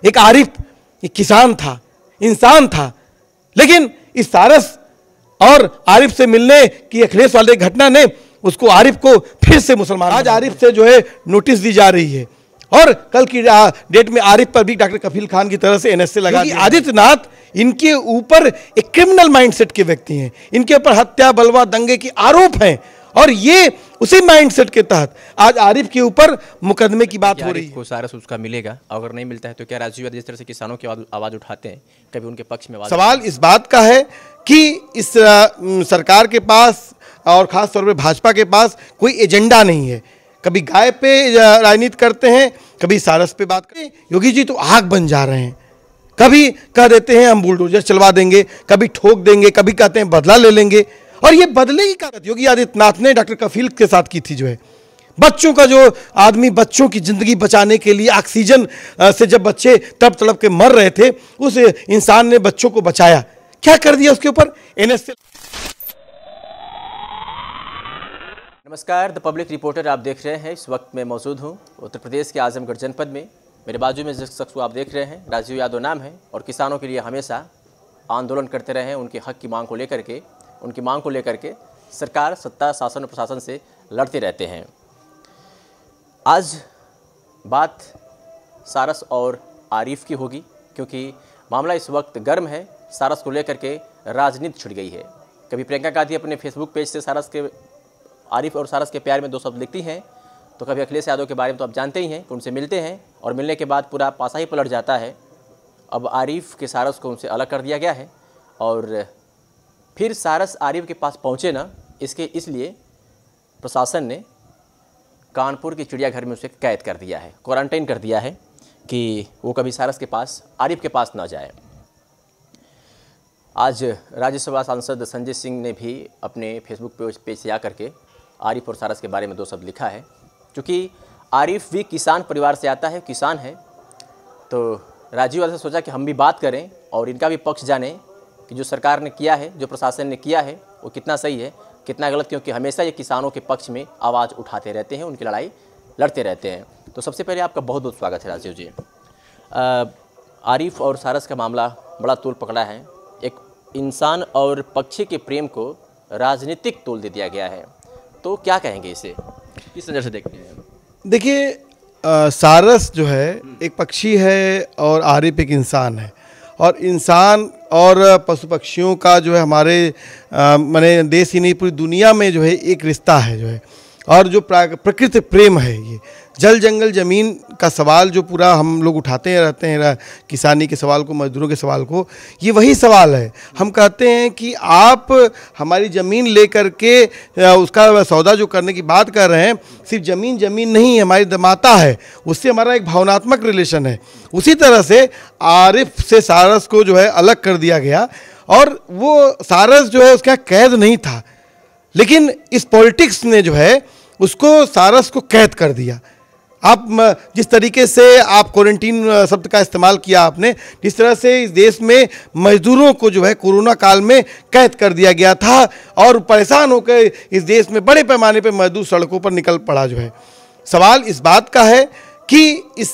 एक आरिफ, एक किसान था, इंसान था। लेकिन इस सारस और आरिफ से मिलने की अखिलेश वाले घटना ने उसको, आरिफ को फिर से मुसलमान, आज आरिफ से जो है नोटिस दी जा रही है और कल की डेट में आरिफ पर भी डॉक्टर कफील खान की तरह से एनएसए लगा दिया। आदित्यनाथ इनके ऊपर एक क्रिमिनल माइंडसेट के व्यक्ति हैं, इनके ऊपर हत्या, बलवा, दंगे की आरोप हैं और ये उसी माइंडसेट के तहत आज आरिफ के ऊपर मुकदमे की बात हो रही है। को सारस उसका मिलेगा, अगर नहीं मिलता है तो क्या राजीव जिस तरह से किसानों की आवाज उठाते हैं, कभी उनके पक्ष में सवाल इस बात का है कि इस सरकार के पास और खास तौर पे भाजपा के पास कोई एजेंडा नहीं है। कभी गाय पे राजनीति करते हैं, कभी सारस पे बात करते हैं। योगी जी तो आग बन जा रहे हैं, कभी कह देते हैं हम बुलडोजर चलवा देंगे, कभी ठोक देंगे, कभी कहते हैं बदला ले लेंगे। और ये बदले की क्या योगी आदित्यनाथ ने डॉक्टर कफील के साथ की थी, जो है बच्चों का, जो आदमी बच्चों की जिंदगी बचाने के लिए ऑक्सीजन से जब बच्चे तड़प तड़प के मर रहे थे, उस इंसान ने बच्चों को बचाया। क्या कर दिया उसके ऊपर? एनएसए। नमस्कार, द पब्लिक रिपोर्टर आप देख रहे हैं। इस वक्त मैं मौजूद हूं उत्तर प्रदेश के आजमगढ़ जनपद में। मेरे बाजू में जिस शख्स को आप देख रहे हैं, राजीव यादव नाम है और किसानों के लिए हमेशा आंदोलन करते रहे हैं। उनके हक की मांग को लेकर के, उनकी मांग को लेकर के सरकार, सत्ता, शासन और प्रशासन से लड़ते रहते हैं। आज बात सारस और आरिफ की होगी, क्योंकि मामला इस वक्त गर्म है। सारस को लेकर के राजनीति छिड़ गई है। कभी प्रियंका गांधी अपने फेसबुक पेज से आरिफ और सारस के प्यार में 2 शब्द लिखती हैं, तो कभी अखिलेश यादव के बारे में तो आप जानते ही हैं कि उनसे मिलते हैं और मिलने के बाद पूरा पासा ही पलट जाता है। अब आरिफ के सारस को उनसे अलग कर दिया गया है और फिर सारस आरिफ के पास पहुँचे ना, इसलिए प्रशासन ने कानपुर के चिड़ियाघर में उसे कैद कर दिया है, क्वारंटाइन कर दिया है कि वो कभी सारस के पास, आरिफ के पास ना जाए। आज राज्यसभा सांसद संजय सिंह ने भी अपने फेसबुक पेज से आकर के आरिफ और सारस के बारे में 2 शब्द लिखा है। क्योंकि आरिफ भी किसान परिवार से आता है, किसान है, तो राजीव वाले से सोचा कि हम भी बात करें और इनका भी पक्ष जानें कि जो सरकार ने किया है, जो प्रशासन ने किया है, वो कितना सही है, कितना गलत। क्योंकि हमेशा ये किसानों के पक्ष में आवाज़ उठाते रहते हैं, उनकी लड़ाई लड़ते रहते हैं। तो सबसे पहले आपका बहुत बहुत स्वागत है राजीव जी। आरिफ और सारस का मामला बड़ा तूल पकड़ा है। एक इंसान और पक्षी के प्रेम को राजनीतिक तूल दे दिया गया है, तो क्या कहेंगे इसे, किस नज़र से देखते हैं? देखिए, सारस जो है एक पक्षी है और आरिफ एक इंसान है। और इंसान और पशु पक्षियों का जो है हमारे माने देश ही नहीं पूरी दुनिया में जो है एक रिश्ता है, जो है। और जो प्रकृति प्रेम है, ये जल जंगल ज़मीन का सवाल जो पूरा हम लोग उठाते रहते हैं, किसानी के सवाल को, मजदूरों के सवाल को, ये वही सवाल है। हम कहते हैं कि आप हमारी ज़मीन लेकर के उसका सौदा जो करने की बात कर रहे हैं, सिर्फ ज़मीन नहीं है, हमारी माता है, उससे हमारा एक भावनात्मक रिलेशन है। उसी तरह से आरिफ से सारस को जो है अलग कर दिया गया और वो सारस जो है उसका कैद नहीं था, लेकिन इस पॉलिटिक्स ने जो है उसको, सारस को कैद कर दिया। आप जिस तरीके से आप क्वारंटीन शब्द का इस्तेमाल किया आपने, जिस तरह से इस देश में मजदूरों को जो है कोरोना काल में कैद कर दिया गया था और परेशान होकर इस देश में बड़े पैमाने पर मजदूर सड़कों पर निकल पड़ा, जो है। सवाल इस बात का है कि इस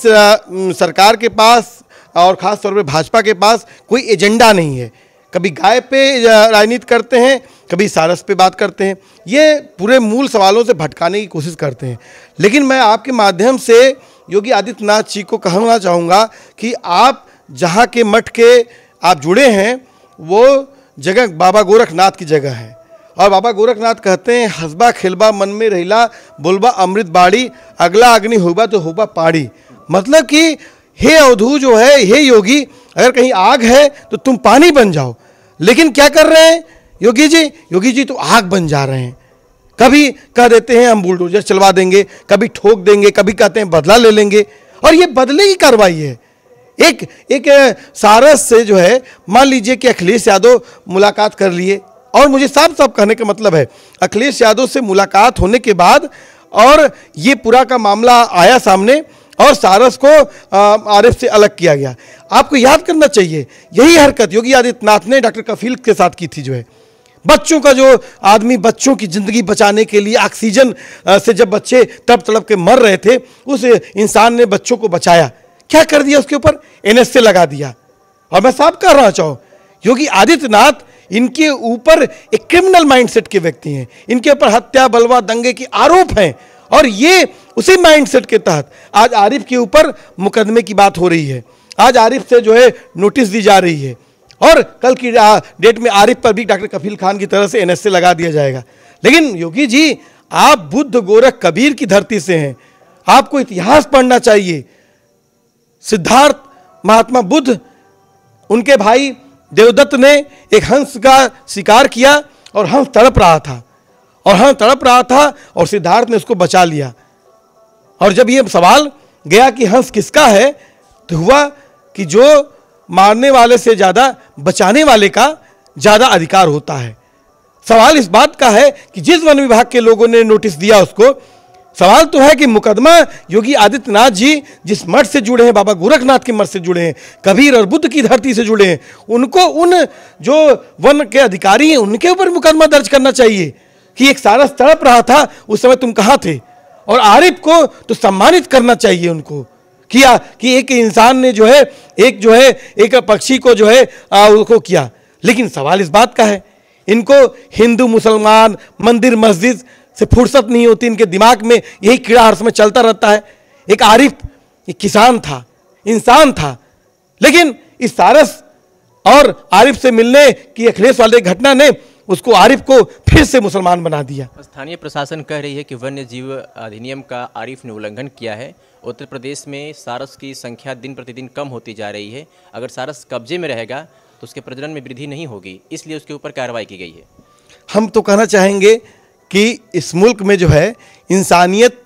सरकार के पास और ख़ास तौर पे भाजपा के पास कोई एजेंडा नहीं है। कभी गाय पे राजनीति करते हैं, कभी सारस पे बात करते हैं। ये पूरे मूल सवालों से भटकाने की कोशिश करते हैं। लेकिन मैं आपके माध्यम से योगी आदित्यनाथ जी को कहना चाहूँगा कि आप जहाँ के मठ के आप जुड़े हैं, वो जगह बाबा गोरखनाथ की जगह है। और बाबा गोरखनाथ कहते हैं, हंसबा खेलबा मन में रहिला, बोलबा अमृत बाड़ी, अगला अग्नि होबा तो होबा पाड़ी। मतलब कि हे अवधू जो है, हे योगी, अगर कहीं आग है तो तुम पानी बन जाओ। लेकिन क्या कर रहे हैं योगी जी? योगी जी तो आग बन जा रहे हैं। कभी कह देते हैं हम बुलडोजर चलवा देंगे, कभी ठोक देंगे, कभी कहते हैं बदला ले लेंगे। और ये बदले की कार्रवाई है। एक सारस से जो है, मान लीजिए कि अखिलेश यादव मुलाकात कर लिए, और मुझे साफ साफ कहने का मतलब है, अखिलेश यादव से मुलाकात होने के बाद और ये पूरा का मामला आया सामने और सारस को आरिफ से अलग किया गया। आपको याद करना चाहिए, यही हरकत योगी आदित्यनाथ ने डॉक्टर कफील के साथ की थी, जो है बच्चों का, जो आदमी बच्चों की जिंदगी बचाने के लिए ऑक्सीजन से जब बच्चे तड़प तड़प के मर रहे थे, उस इंसान ने बच्चों को बचाया। क्या कर दिया उसके ऊपर? NSA लगा दिया। और मैं साफ कर रहा चाहूँ, योगी आदित्यनाथ इनके ऊपर एक क्रिमिनल माइंडसेट के व्यक्ति हैं। इनके ऊपर हत्या, बलवा, दंगे की आरोप हैं और ये उसी माइंडसेट के तहत आज आरिफ के ऊपर मुकदमे की बात हो रही है। आज आरिफ से जो है नोटिस दी जा रही है और कल की डेट में आरिफ पर भी डॉक्टर कफील खान की तरह से NSA लगा दिया जाएगा। लेकिन योगी जी, आप बुद्ध, गोरख, कबीर की धरती से हैं। आपको इतिहास पढ़ना चाहिए। सिद्धार्थ महात्मा बुद्ध, उनके भाई देवदत्त ने एक हंस का शिकार किया और हंस तड़प रहा था और सिद्धार्थ ने उसको बचा लिया। और जब ये सवाल गया कि हंस किसका है, तो हुआ कि जो मारने वाले से ज्यादा बचाने वाले का ज्यादा अधिकार होता है। सवाल इस बात का है कि जिस वन विभाग के लोगों ने नोटिस दिया उसको, सवाल तो है कि मुकदमा योगी आदित्यनाथ जी जिस मठ से जुड़े हैं, बाबा गोरखनाथ के मठ से जुड़े हैं, कबीर और बुद्ध की धरती से जुड़े हैं, उनको, उन जो वन के अधिकारी हैं उनके ऊपर मुकदमा दर्ज करना चाहिए कि एक सारस तड़प रहा था, उस समय तुम कहाँ थे। और आरिफ को तो सम्मानित करना चाहिए उनको किया कि एक इंसान ने जो है एक पक्षी को जो है उसको किया। लेकिन सवाल इस बात का है, इनको हिंदू मुसलमान, मंदिर मस्जिद से फुर्सत नहीं होती, इनके दिमाग में यही कीड़ा हर समय चलता रहता है। एक आरिफ एक किसान था, इंसान था, लेकिन इस सारस और आरिफ से मिलने की अखिलेश वाले घटना ने उसको, आरिफ को फिर से मुसलमान बना दिया। स्थानीय प्रशासन कह रही है कि वन्य जीव अधिनियम का आरिफ ने उल्लंघन किया है। उत्तर प्रदेश में सारस की संख्या दिन प्रतिदिन कम होती जा रही है। अगर सारस कब्जे में रहेगा तो उसके प्रजनन में वृद्धि नहीं होगी, इसलिए उसके ऊपर कार्रवाई की गई है। हम तो कहना चाहेंगे कि इस मुल्क में जो है इंसानियत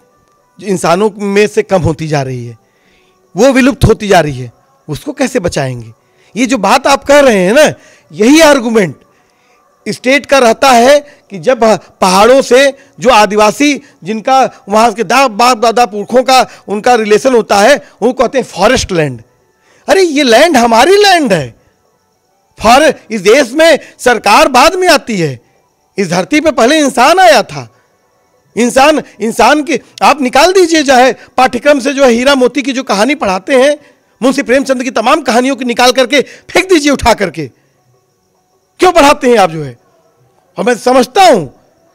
इंसानों में से कम होती जा रही है, वो विलुप्त होती जा रही है, उसको कैसे बचाएंगे? ये जो बात आप कह रहे हैं ना, यही आर्गुमेंट स्टेट का रहता है कि जब पहाड़ों से जो आदिवासी, जिनका वहाँ के बाप दादा पुरखों का उनका रिलेशन होता है, वो कहते हैं फॉरेस्ट लैंड। अरे ये लैंड हमारी लैंड है। इस देश में सरकार बाद में आती है, इस धरती पे पहले इंसान आया था। इंसान की आप निकाल दीजिए, चाहे पाठ्यक्रम से जो है हीरा मोती की जो कहानी पढ़ाते हैं, मुंशी प्रेमचंद की तमाम कहानियों को निकाल करके फेंक दीजिए उठा करके, क्यों पढ़ाते हैं आप जो है। और मैं समझता हूं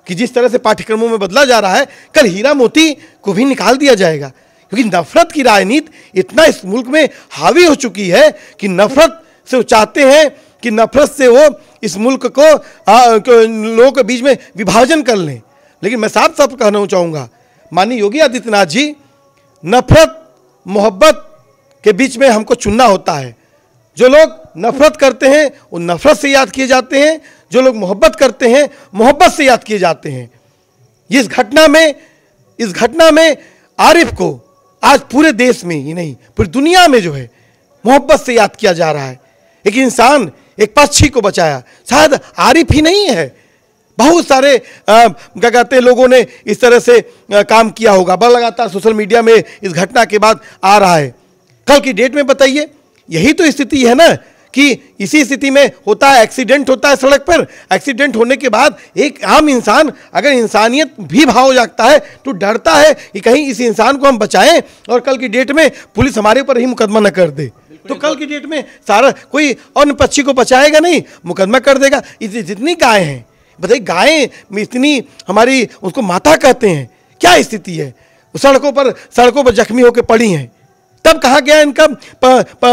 कि जिस तरह से पाठ्यक्रमों में बदला जा रहा है, कल हीरा मोती को भी निकाल दिया जाएगा, क्योंकि नफरत की राजनीति इतना इस मुल्क में हावी हो चुकी है कि नफरत से वो चाहते हैं कि नफरत से वो इस मुल्क को लोगों के बीच में विभाजन कर लें। लेकिन मैं साफ साफ कहना चाहूँगा, माननीय योगी आदित्यनाथ जी, नफरत मोहब्बत के बीच में हमको चुनना होता है। जो लोग नफरत करते हैं वो नफरत से याद किए जाते हैं, जो लोग मोहब्बत करते हैं मोहब्बत से याद किए जाते हैं। इस घटना में आरिफ को आज पूरे देश में ही नहीं, पूरी दुनिया में जो है मोहब्बत से याद किया जा रहा है। एक इंसान, एक पक्षी को बचाया। शायद आरिफ ही नहीं है, बहुत सारे क्या कहते हैं लोगों ने इस तरह से काम किया होगा। बड़ा लगातार सोशल मीडिया में इस घटना के बाद आ रहा है। कल की डेट में बताइए, यही तो स्थिति है ना कि इसी स्थिति में होता है, एक्सीडेंट होता है सड़क पर। एक्सीडेंट होने के बाद एक आम इंसान, अगर इंसानियत भी भाव जागता है तो डरता है कि कहीं इस इंसान को हम बचाएं और कल की डेट में पुलिस हमारे ऊपर ही मुकदमा न कर दे। तो कल की डेट में सारा कोई अन्य पक्षी को बचाएगा नहीं, मुकदमा कर देगा। जितनी गायें हैं, बताइए, गायें में इतनी हमारी उसको माता कहते हैं, क्या स्थिति है। सड़कों पर जख्मी होकर पड़ी हैं। तब कहाँ गया इनका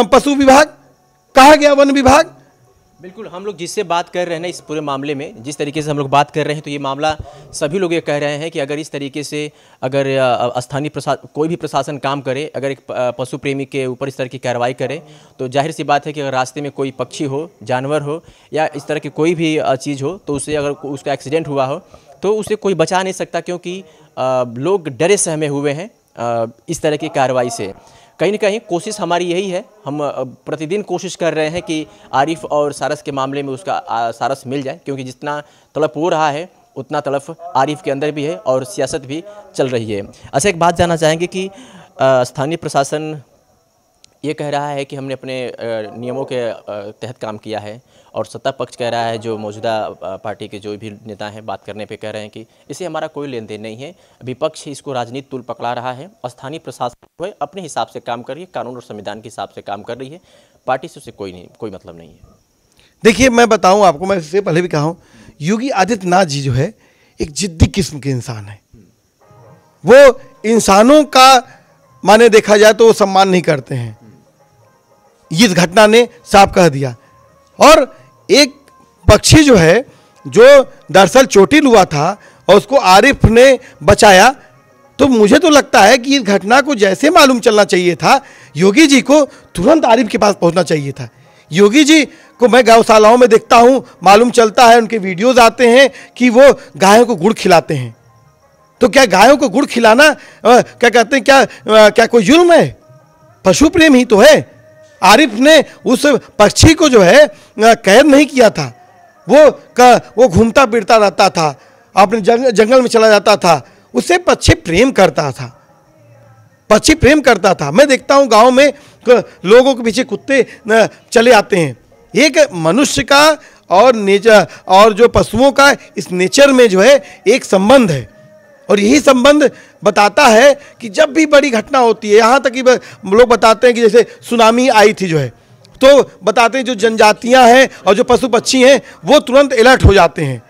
पशु विभाग, कहाँ गया वन विभाग? बिल्कुल, हम लोग जिससे बात कर रहे हैं ना इस पूरे मामले में, जिस तरीके से हम लोग बात कर रहे हैं, तो ये मामला सभी लोग ये कह रहे हैं कि अगर इस तरीके से अगर स्थानीय कोई भी प्रशासन काम करे, अगर एक पशु प्रेमी के ऊपर इस तरह की कार्रवाई करे, तो जाहिर सी बात है कि अगर रास्ते में कोई पक्षी हो, जानवर हो या इस तरह की कोई भी चीज़ हो, तो उससे अगर उसका एक्सीडेंट हुआ हो तो उसे कोई बचा नहीं सकता, क्योंकि लोग डरे सहमे हुए हैं इस तरह की कार्रवाई से। कहीं ना कहीं कोशिश हमारी यही है, हम प्रतिदिन कोशिश कर रहे हैं कि आरिफ और सारस के मामले में उसका सारस मिल जाए, क्योंकि जितना तड़प हो रहा है उतना तड़प आरिफ के अंदर भी है और सियासत भी चल रही है। अच्छा, एक बात जानना चाहेंगे कि स्थानीय प्रशासन ये कह रहा है कि हमने अपने नियमों के तहत काम किया है, और सत्ता पक्ष कह रहा है, जो मौजूदा पार्टी के जो भी नेता हैं बात करने पे कह रहे हैं कि इससे हमारा कोई लेन देन नहीं है। विपक्ष इसको राजनीति तुल पकड़ा रहा है। स्थानीय प्रशासन जो है अपने हिसाब से काम कर रही है, कानून और संविधान के हिसाब से काम कर रही है, पार्टी से उसे कोई मतलब नहीं है। देखिए, मैं बताऊं आपको, मैं इससे पहले भी कहा हूं, योगी आदित्यनाथ जी जो है एक जिद्दी किस्म के इंसान है। वो इंसानों का माने देखा जाए तो वो सम्मान नहीं करते हैं, इस घटना ने साफ कह दिया। और एक पक्षी जो है, जो दरअसल चोटिल हुआ था और उसको आरिफ ने बचाया, तो मुझे तो लगता है कि इस घटना को जैसे मालूम चलना चाहिए था, योगी जी को तुरंत आरिफ के पास पहुंचना चाहिए था। योगी जी को मैं गौशालाओं में देखता हूं, मालूम चलता है, उनके वीडियोस आते हैं कि वो गायों को गुड़ खिलाते हैं। तो क्या गायों को गुड़ खिलाना क्या कहते हैं, क्या कोई जुल्म है? पशु प्रेम ही तो है। आरिफ ने उस पक्षी को जो है कैद नहीं किया था, वो घूमता फिरता रहता था, अपने जंगल में चला जाता था, उससे पक्षी प्रेम करता था, पक्षी प्रेम करता था। मैं देखता हूँ गांव में लोगों के पीछे कुत्ते चले आते हैं। एक मनुष्य का और जो पशुओं का इस नेचर में जो है एक संबंध है, और यही संबंध बताता है कि जब भी बड़ी घटना होती है, यहाँ तक कि लोग बताते हैं कि जैसे सुनामी आई थी जो है, तो बताते हैं जो जनजातियाँ हैं और जो पशु पक्षी हैं वो तुरंत अलर्ट हो जाते हैं,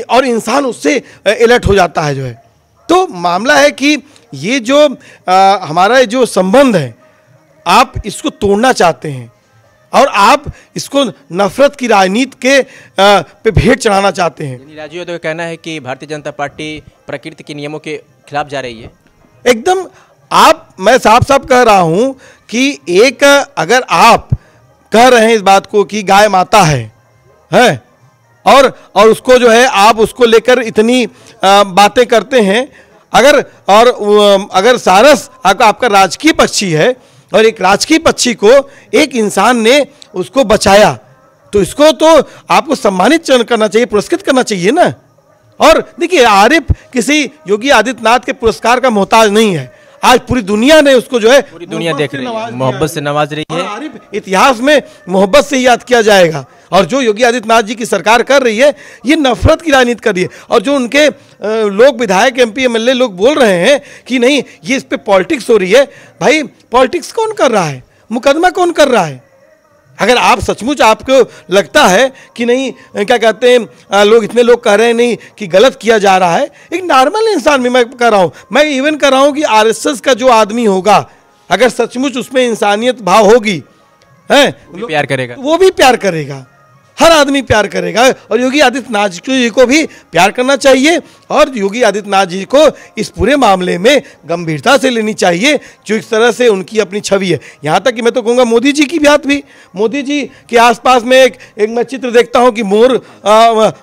और इंसान उससे अलर्ट हो जाता है जो है। तो मामला है कि ये जो हमारा जो संबंध है, आप इसको तोड़ना चाहते हैं, और आप इसको नफरत की राजनीति के पे भेंट चढ़ाना चाहते हैं। राजू यादव का कहना है कि भारतीय जनता पार्टी प्रकृति के नियमों के खिलाफ जा रही है। एकदम, मैं साफ साफ कह रहा हूं कि एक अगर आप कह रहे हैं इस बात को कि गाय माता है और उसको जो है आप उसको लेकर इतनी बातें करते हैं, अगर सारस आपका राजकीय पक्षी है और एक राजकीय पक्षी को एक इंसान ने उसको बचाया, तो इसको तो आपको सम्मानित करना चाहिए, पुरस्कृत करना चाहिए ना। और देखिए, आरिफ किसी योगी आदित्यनाथ के पुरस्कार का मोहताज नहीं है। आज पूरी दुनिया ने उसको जो है, पूरी दुनिया देख रही है, मोहब्बत से नवाज रही है। आरिफ इतिहास में मोहब्बत से याद किया जाएगा। और जो योगी आदित्यनाथ जी की सरकार कर रही है, ये नफरत की राजनीति कर रही है। और जो उनके लोग विधायक, एमपी, एमएलए लोग बोल रहे हैं कि नहीं ये इस पे पॉलिटिक्स हो रही है, भाई पॉलिटिक्स कौन कर रहा है? मुकदमा कौन कर रहा है? अगर आप सचमुच आपको लगता है कि नहीं, क्या कहते हैं, इतने लोग कह रहे हैं नहीं कि गलत किया जा रहा है, एक नॉर्मल इंसान भी मैं कह रहा हूँ, मैं इवन कह रहा हूँ कि आरएसएस का जो आदमी होगा, अगर सचमुच उसमें इंसानियत भाव होगी, है, प्यार करेगा, वो भी प्यार करेगा, हर आदमी प्यार करेगा। और योगी आदित्यनाथ जी को भी प्यार करना चाहिए, और योगी आदित्यनाथ जी को इस पूरे मामले में गंभीरता से लेनी चाहिए, जो इस तरह से उनकी अपनी छवि है। यहाँ तक कि मैं तो कहूँगा मोदी जी की बात भी, मोदी जी के आसपास में एक मैं चित्र देखता हूँ कि मोर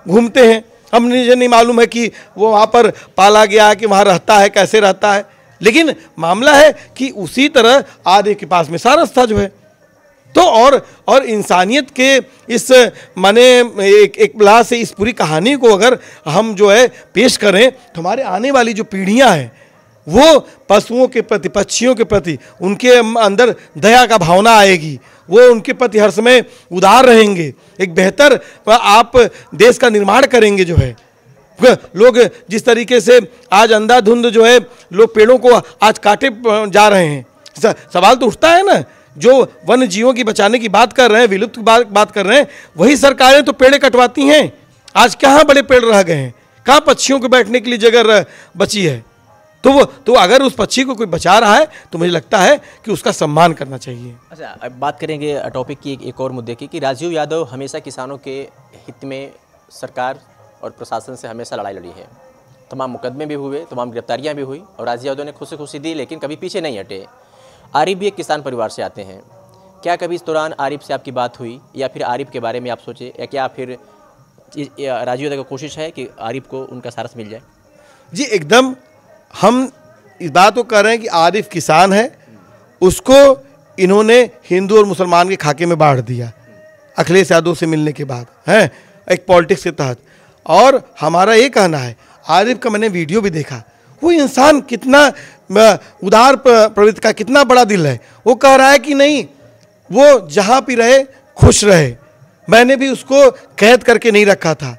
घूमते हैं। अब मुझे नहीं मालूम है कि वो वहाँ पर पाला गया, कि वहाँ रहता है, कैसे रहता है, लेकिन मामला है कि उसी तरह आर्य के पास में सारस था जो है। तो और इंसानियत के इस माने एक लिहाज से इस पूरी कहानी को अगर हम जो है पेश करें, तो हमारे आने वाली जो पीढ़ियां हैं वो पशुओं के प्रति, पक्षियों के प्रति उनके अंदर दया का भावना आएगी, वो उनके प्रति हर समय उदार रहेंगे, एक बेहतर आप देश का निर्माण करेंगे जो है। लोग जिस तरीके से आज अंधाधुंध जो है लोग पेड़ों को आज काटे जा रहे हैं, सवाल तो उठता है ना, जो वन्य जीवों की बचाने की बात कर रहे हैं, विलुप्त की बात कर रहे हैं, वही सरकारें तो पेड़ कटवाती हैं। आज कहाँ बड़े पेड़ रह गए हैं, कहाँ पक्षियों को बैठने के लिए जगह बची है? तो अगर उस पक्षी को कोई बचा रहा है तो मुझे लगता है कि उसका सम्मान करना चाहिए। अच्छा, अब बात करेंगे टॉपिक की एक और मुद्दे की, कि राजीव यादव हमेशा किसानों के हित में सरकार और प्रशासन से हमेशा लड़ाई लड़ी है। तमाम मुकदमे भी हुए, तमाम गिरफ्तारियाँ भी हुई, और राजीव यादव ने खुशी दी, लेकिन कभी पीछे नहीं हटे। आरिफ भी एक किसान परिवार से आते हैं, क्या कभी इस दौरान आरिफ से आपकी बात हुई, या फिर आरिफ के बारे में आप सोचे, या क्या फिर राजीव यादव की कोशिश है कि आरिफ को उनका सारस मिल जाए? जी एकदम, हम इस बात को कह रहे हैं कि आरिफ किसान है, उसको इन्होंने हिंदू और मुसलमान के खाके में बांट दिया अखिलेश यादव से मिलने के बाद, हैं, एक पॉलिटिक्स के तहत। और हमारा ये कहना है, आरिफ का मैंने वीडियो भी देखा, वो इंसान कितना उदार प्रवृत्ति का, कितना बड़ा दिल है। वो कह रहा है कि नहीं, वो जहाँ भी रहे खुश रहे, मैंने भी उसको कैद करके नहीं रखा था।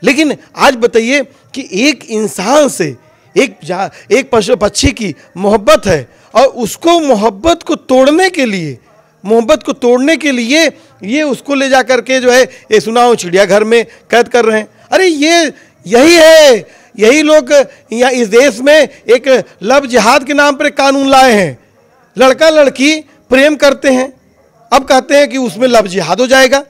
लेकिन आज बताइए कि एक इंसान से एक पशु पक्षी की मोहब्बत है और उसको मोहब्बत को तोड़ने के लिए ये उसको ले जा करके जो है ये सुनाओ चिड़ियाघर में कैद कर रहे हैं। अरे यही लोग यहाँ इस देश में एक लव जिहाद के नाम पर कानून लाए हैं। लड़का लड़की प्रेम करते हैं, अब कहते हैं कि उसमें लव जिहाद हो जाएगा।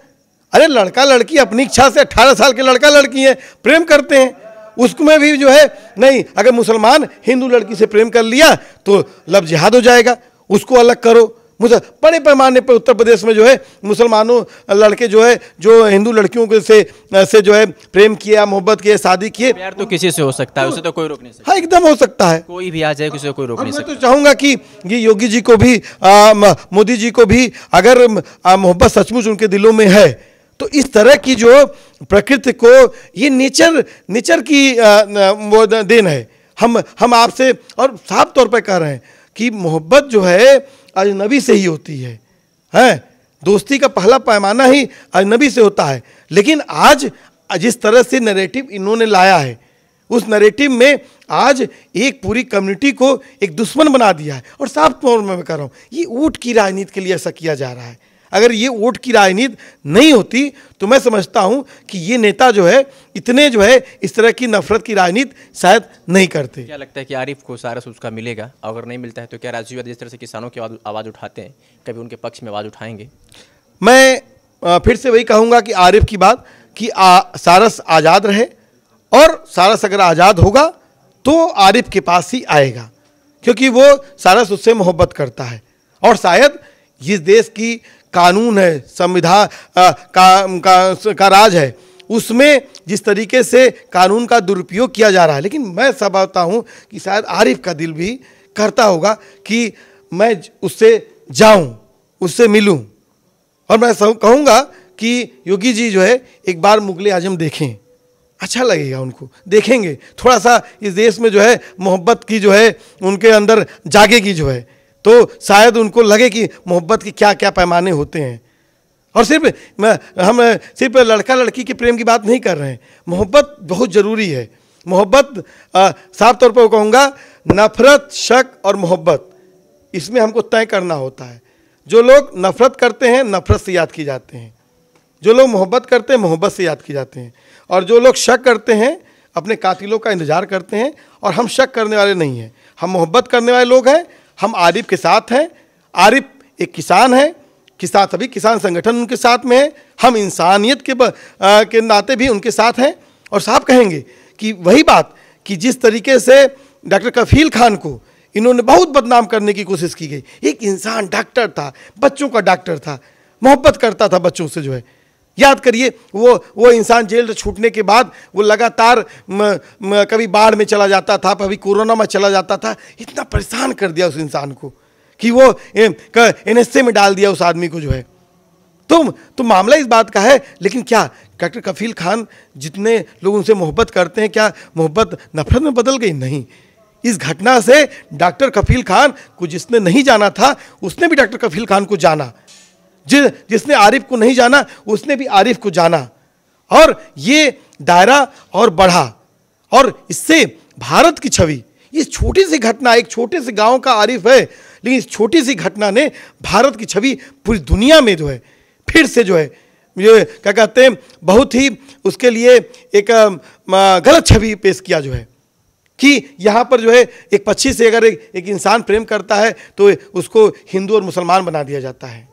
अरे लड़का लड़की अपनी इच्छा से 18 साल के लड़का लड़की हैं, प्रेम करते हैं, उसमें भी जो है नहीं, अगर मुसलमान हिंदू लड़की से प्रेम कर लिया तो लव जिहाद हो जाएगा, उसको अलग करो। बड़े पैमाने पर उत्तर प्रदेश में जो है मुसलमानों लड़के जो है जो हिंदू लड़कियों के से जो है प्रेम किया, मोहब्बत किया, शादी किए। प्यार तो किसी से हो सकता है, उसे तो कोई रोक नहीं सकता। हाँ, एकदम हो सकता है, कोई भी आ जाए, किसी को कोई रोक नहीं सकता। मैं तो चाहूंगा कि ये योगी जी को भी मोदी जी को भी अगर मोहब्बत सचमुच उनके दिलों में है तो इस तरह की जो प्रकृति को, ये नेचर की वो देन है। हम आपसे और साफ तौर पर कह रहे हैं कि मोहब्बत जो है अजनबी से ही होती है, दोस्ती का पहला पैमाना ही अजनबी से होता है। लेकिन आज जिस तरह से नैरेटिव इन्होंने लाया है, उस नैरेटिव में आज एक पूरी कम्युनिटी को एक दुश्मन बना दिया है। और साफ तौर में मैं कह रहा हूँ, ये वोट की राजनीति के लिए ऐसा किया जा रहा है। अगर ये वोट की राजनीति नहीं होती तो मैं समझता हूं कि ये नेता जो है इतने जो है इस तरह की नफरत की राजनीति शायद नहीं करते। क्या लगता है कि आरिफ को सारस उसका मिलेगा? अगर नहीं मिलता है तो क्या राजीव जिस तरह से किसानों की आवाज़ उठाते हैं, कभी उनके पक्ष में आवाज़ उठाएंगे? मैं फिर से वही कहूँगा कि आरिफ की बात कि सारस आज़ाद रहे, और सारस अगर आज़ाद होगा तो आरिफ के पास ही आएगा, क्योंकि वो सारस उससे मोहब्बत करता है। और शायद जिस देश की कानून है, संविधान का राज है, उसमें जिस तरीके से कानून का दुरुपयोग किया जा रहा है, लेकिन मैं समझता हूँ कि शायद आरिफ का दिल भी करता होगा कि मैं उससे जाऊँ, उससे मिलूँ। और मैं कहूँगा कि योगी जी जो है एक बार मुगले आजम देखें, अच्छा लगेगा उनको, देखेंगे थोड़ा सा इस देश में जो है मोहब्बत की जो है उनके अंदर जागेगी जो है, तो शायद उनको लगे कि मोहब्बत के क्या क्या पैमाने होते हैं। और हम सिर्फ लड़का लड़की के प्रेम की बात नहीं कर रहे हैं, मोहब्बत बहुत ज़रूरी है। मोहब्बत साफ तौर पर कहूँगा, नफ़रत, शक और मोहब्बत, इसमें हमको तय करना होता है। जो लोग नफ़रत करते हैं नफ़रत से याद किए जाते हैं, जो लोग मोहब्बत करते हैं मोहब्बत से याद किए जाते हैं, और जो लोग शक करते हैं अपने कातिलों का इंतज़ार करते हैं। और हम शक करने वाले नहीं हैं, हम मोहब्बत करने वाले लोग हैं। हम आरिफ के साथ हैं। आरिफ एक किसान है, सभी किसान संगठन उनके साथ में है। हम इंसानियत के नाते भी उनके साथ हैं। और साहब कहेंगे कि वही बात कि जिस तरीके से डॉक्टर कफील खान को इन्होंने बहुत बदनाम करने की कोशिश की गई, एक इंसान डॉक्टर था, बच्चों का डॉक्टर था, मोहब्बत करता था बच्चों से जो है। याद करिए वो इंसान जेल से छूटने के बाद वो लगातार कभी बाढ़ में चला जाता था, कभी कोरोना में चला जाता था। इतना परेशान कर दिया उस इंसान को कि वो NSA में डाल दिया उस आदमी को जो है। तो मामला इस बात का है। लेकिन क्या डॉक्टर कफील खान जितने लोग उनसे मोहब्बत करते हैं, क्या मोहब्बत नफरत में बदल गई? नहीं। इस घटना से डॉक्टर कफील खान को जिसने नहीं जाना था उसने भी डॉक्टर कफील खान को जाना, जिसने आरिफ को नहीं जाना उसने भी आरिफ को जाना। और ये दायरा और बढ़ा, और इससे भारत की छवि, इस छोटी सी घटना, एक छोटे से गांव का आरिफ है, लेकिन इस छोटी सी घटना ने भारत की छवि पूरी दुनिया में जो है फिर से जो है ये क्या कहते हैं, बहुत ही उसके लिए एक गलत छवि पेश किया जो है कि यहाँ पर जो है एक पक्षी से अगर एक इंसान प्रेम करता है तो उसको हिंदू और मुसलमान बना दिया जाता है।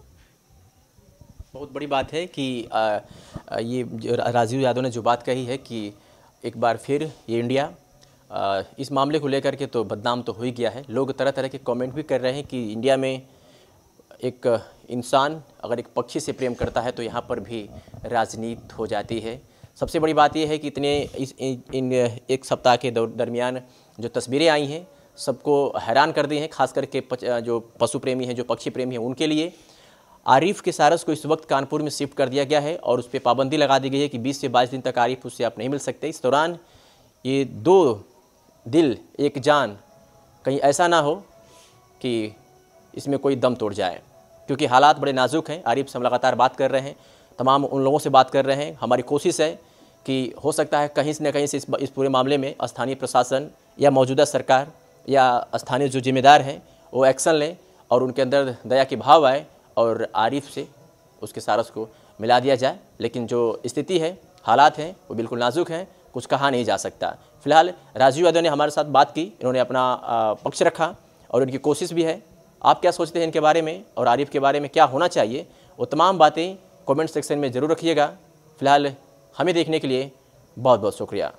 बहुत बड़ी बात है कि ये राजीव यादव ने जो बात कही है कि एक बार फिर ये इंडिया इस मामले को लेकर के तो बदनाम तो हो ही गया है। लोग तरह तरह के कमेंट भी कर रहे हैं कि इंडिया में एक इंसान अगर एक पक्षी से प्रेम करता है तो यहाँ पर भी राजनीति हो जाती है। सबसे बड़ी बात यह है कि इन एक सप्ताह के दरमियान जो तस्वीरें आई हैं सबको हैरान कर दी हैं, खास करके जो पशु प्रेमी हैं, जो पक्षी प्रेमी हैं, उनके लिए। आरिफ के सारस को इस वक्त कानपुर में शिफ्ट कर दिया गया है और उस पर पाबंदी लगा दी गई है कि 20 से 22 दिन तक आरिफ उससे आप नहीं मिल सकते। इस दौरान ये 2 दिल एक जान कहीं ऐसा ना हो कि इसमें कोई दम तोड़ जाए, क्योंकि हालात बड़े नाजुक हैं। आरिफ से हम लगातार बात कर रहे हैं, तमाम उन लोगों से बात कर रहे हैं। हमारी कोशिश है कि हो सकता है कहीं न कहीं से इस पूरे मामले में स्थानीय प्रशासन या मौजूदा सरकार या स्थानीय जो जिम्मेदार हैं वो एक्शन लें और उनके अंदर दया की भाव आए और आरिफ से उसके सारस को मिला दिया जाए। लेकिन जो स्थिति है, हालात हैं, वो बिल्कुल नाजुक हैं, कुछ कहा नहीं जा सकता। फिलहाल राजीव यादव ने हमारे साथ बात की, इन्होंने अपना पक्ष रखा और उनकी कोशिश भी है। आप क्या सोचते हैं इनके बारे में और आरिफ के बारे में क्या होना चाहिए, वो तमाम बातें कमेंट सेक्शन में ज़रूर रखिएगा। फिलहाल हमें देखने के लिए बहुत बहुत शुक्रिया।